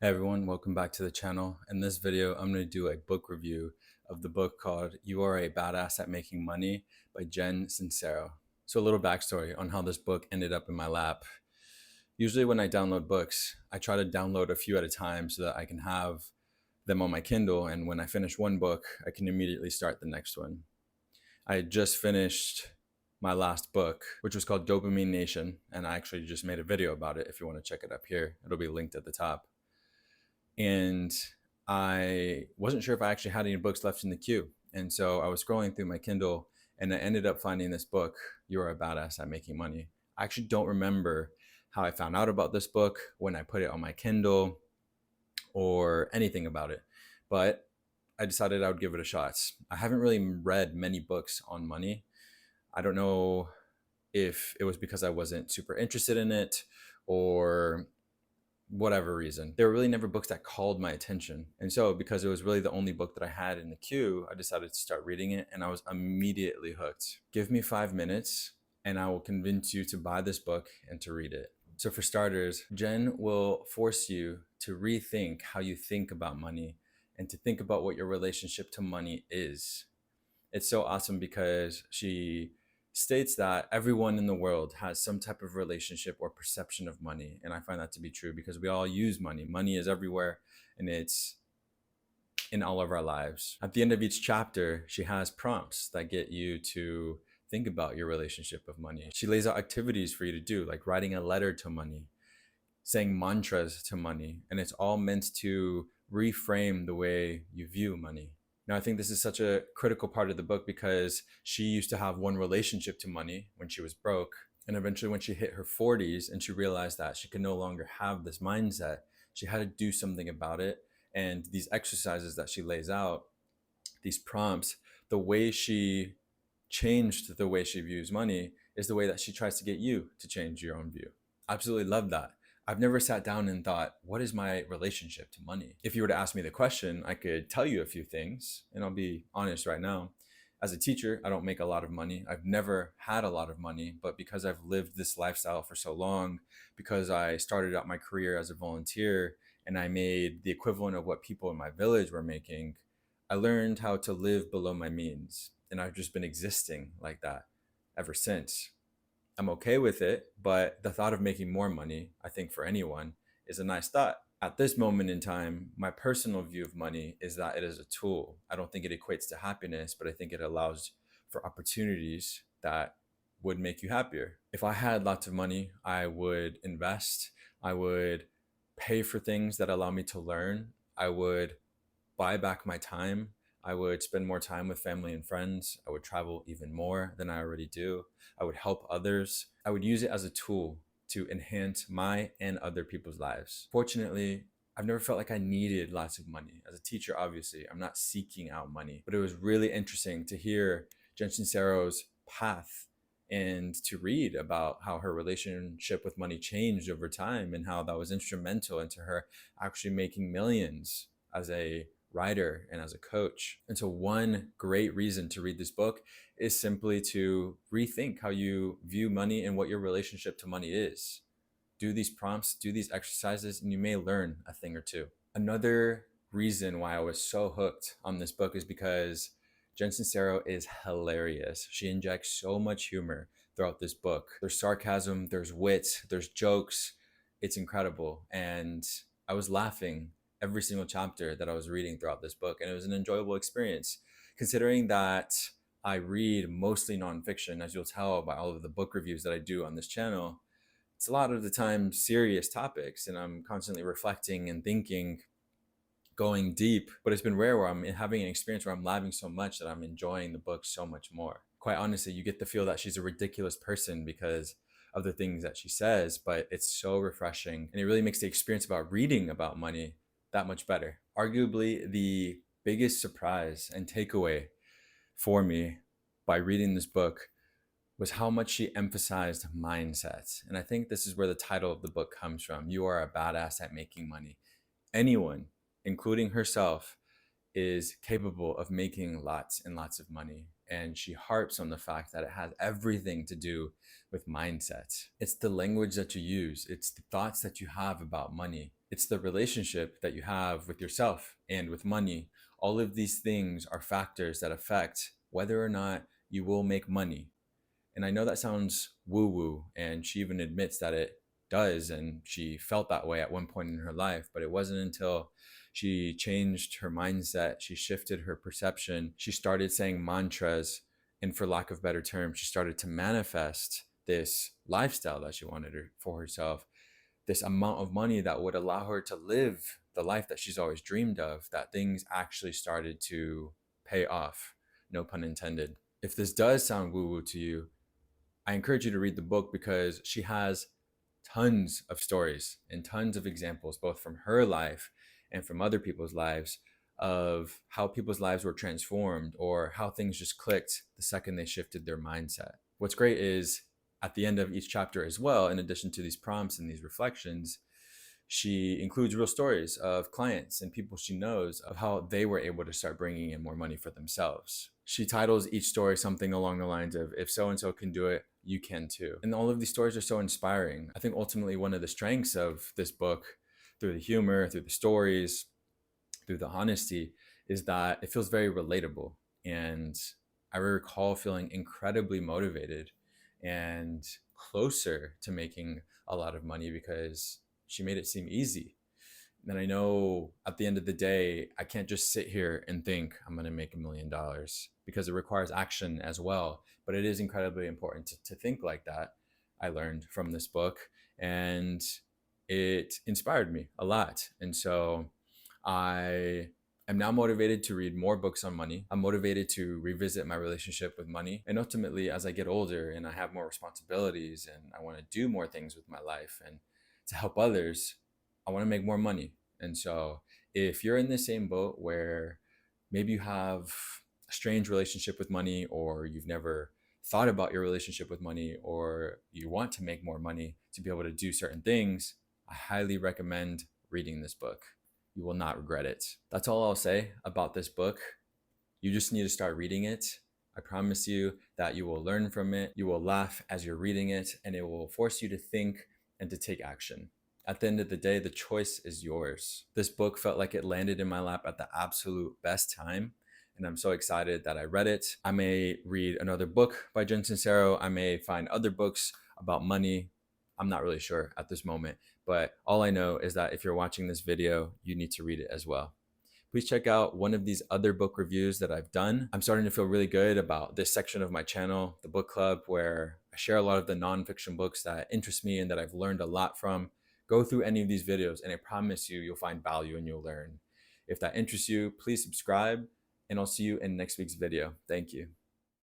Hey everyone, welcome back to the channel. In this video, I'm going to do a book review of the book called You Are a Badass at Making Money by Jen Sincero. So a little backstory on how this book ended up in my lap. Usually when I download books, I try to download a few at a time so that I can have them on my Kindle, and when I finish one book, I can immediately start the next one. I had just finished my last book, which was called Dopamine Nation, and I actually just made a video about it. If you want to check it up here, it'll be linked at the top. And I wasn't sure if I actually had any books left in the queue. And so I was scrolling through my Kindle and I ended up finding this book, You Are a Badass at Making Money. I actually don't remember how I found out about this book, when I put it on my Kindle, or anything about it. But I decided I would give it a shot. I haven't really read many books on money. I don't know if it was because I wasn't super interested in it or whatever reason. There were really never books that called my attention. And so because it was really the only book that I had in the queue, I decided to start reading it and I was immediately hooked. Give me 5 minutes and I will convince you to buy this book and to read it. So for starters, Jen will force you to rethink how you think about money and to think about what your relationship to money is. It's so awesome because she states that everyone in the world has some type of relationship or perception of money. And I find that to be true because we all use money. Money is everywhere and it's in all of our lives. At the end of each chapter, she has prompts that get you to think about your relationship with money. She lays out activities for you to do, like writing a letter to money, saying mantras to money, and it's all meant to reframe the way you view money. Now, I think this is such a critical part of the book because she used to have one relationship to money when she was broke. And eventually, when she hit her 40s and she realized that she could no longer have this mindset, she had to do something about it. And these exercises that she lays out, these prompts, the way she changed the way she views money is the way that she tries to get you to change your own view. Absolutely love that. I've never sat down and thought, what is my relationship to money? If you were to ask me the question, I could tell you a few things, and I'll be honest right now. As a teacher, I don't make a lot of money. I've never had a lot of money, but because I've lived this lifestyle for so long, because I started out my career as a volunteer and I made the equivalent of what people in my village were making, I learned how to live below my means. And I've just been existing like that ever since. I'm okay with it, but the thought of making more money, I think for anyone, is a nice thought. At this moment in time, my personal view of money is that it is a tool. I don't think it equates to happiness, but I think it allows for opportunities that would make you happier. If I had lots of money, I would invest. I would pay for things that allow me to learn. I would buy back my time. I would spend more time with family and friends. I would travel even more than I already do. I would help others. I would use it as a tool to enhance my and other people's lives. Fortunately, I've never felt like I needed lots of money. As a teacher, obviously, I'm not seeking out money, but it was really interesting to hear Jen Sincero's path and to read about how her relationship with money changed over time and how that was instrumental into her actually making millions as a writer and as a coach. And so one great reason to read this book is simply to rethink how you view money and what your relationship to money is. Do these prompts, do these exercises, and you may learn a thing or two. Another reason why I was so hooked on this book is because Jen Sincero is hilarious. She injects so much humor throughout this book. There's sarcasm, there's wit, there's jokes. It's incredible. And I was laughing every single chapter that I was reading throughout this book. And it was an enjoyable experience, considering that I read mostly nonfiction, as you'll tell by all of the book reviews that I do on this channel. It's a lot of the time serious topics, and I'm constantly reflecting and thinking, going deep. But it's been rare where I'm having an experience where I'm laughing so much that I'm enjoying the book so much more. Quite honestly, you get the feel that she's a ridiculous person because of the things that she says, but it's so refreshing and it really makes the experience about reading about money that much better. Arguably, the biggest surprise and takeaway for me by reading this book was how much she emphasized mindset. And I think this is where the title of the book comes from. You are a badass at making money. Anyone, including herself, is capable of making lots and lots of money. and she harps on the fact that it has everything to do with mindset. It's the language that you use, it's the thoughts that you have about money, it's the relationship that you have with yourself and with money. All of these things are factors that affect whether or not you will make money. And I know that sounds woo woo, and she even admits that it does. And she felt that way at one point in her life, but it wasn't until she changed her mindset, she shifted her perception, she started saying mantras, and for lack of better term, she started to manifest this lifestyle that she wanted for herself, this amount of money that would allow her to live the life that she's always dreamed of, that things actually started to pay off. No pun intended. If this does sound woo woo to you, I encourage you to read the book because she has tons of stories and tons of examples, both from her life and from other people's lives, of how people's lives were transformed or how things just clicked the second they shifted their mindset. What's great is at the end of each chapter as well, in addition to these prompts and these reflections, she includes real stories of clients and people she knows of how they were able to start bringing in more money for themselves. She titles each story something along the lines of, if so and so can do it, you can too. And all of these stories are so inspiring. I think ultimately one of the strengths of this book, through the humor, through the stories, through the honesty, is that it feels very relatable. And I recall feeling incredibly motivated and closer to making a lot of money because she made it seem easy. And I know at the end of the day, I can't just sit here and think I'm going to make $1 million, because it requires action as well. But it is incredibly important to think like that. I learned from this book, and it inspired me a lot. And so I am now motivated to read more books on money. I'm motivated to revisit my relationship with money. And ultimately, as I get older and I have more responsibilities and I want to do more things with my life and to help others, I want to make more money. And so if you're in the same boat where maybe you have a strange relationship with money, or you've never thought about your relationship with money, or you want to make more money to be able to do certain things, I highly recommend reading this book. You will not regret it. That's all I'll say about this book. You just need to start reading it. I promise you that you will learn from it. You will laugh as you're reading it, and it will force you to think and to take action. At the end of the day, the choice is yours. This book felt like it landed in my lap at the absolute best time, and I'm so excited that I read it. I may read another book by Jen Sincero. I may find other books about money. I'm not really sure at this moment, but all I know is that if you're watching this video, you need to read it as well. Please check out one of these other book reviews that I've done. I'm starting to feel really good about this section of my channel, the book club, where I share a lot of the nonfiction books that interest me and that I've learned a lot from. Go through any of these videos and I promise you, you'll find value and you'll learn. If that interests you, please subscribe, and I'll see you in next week's video. Thank you.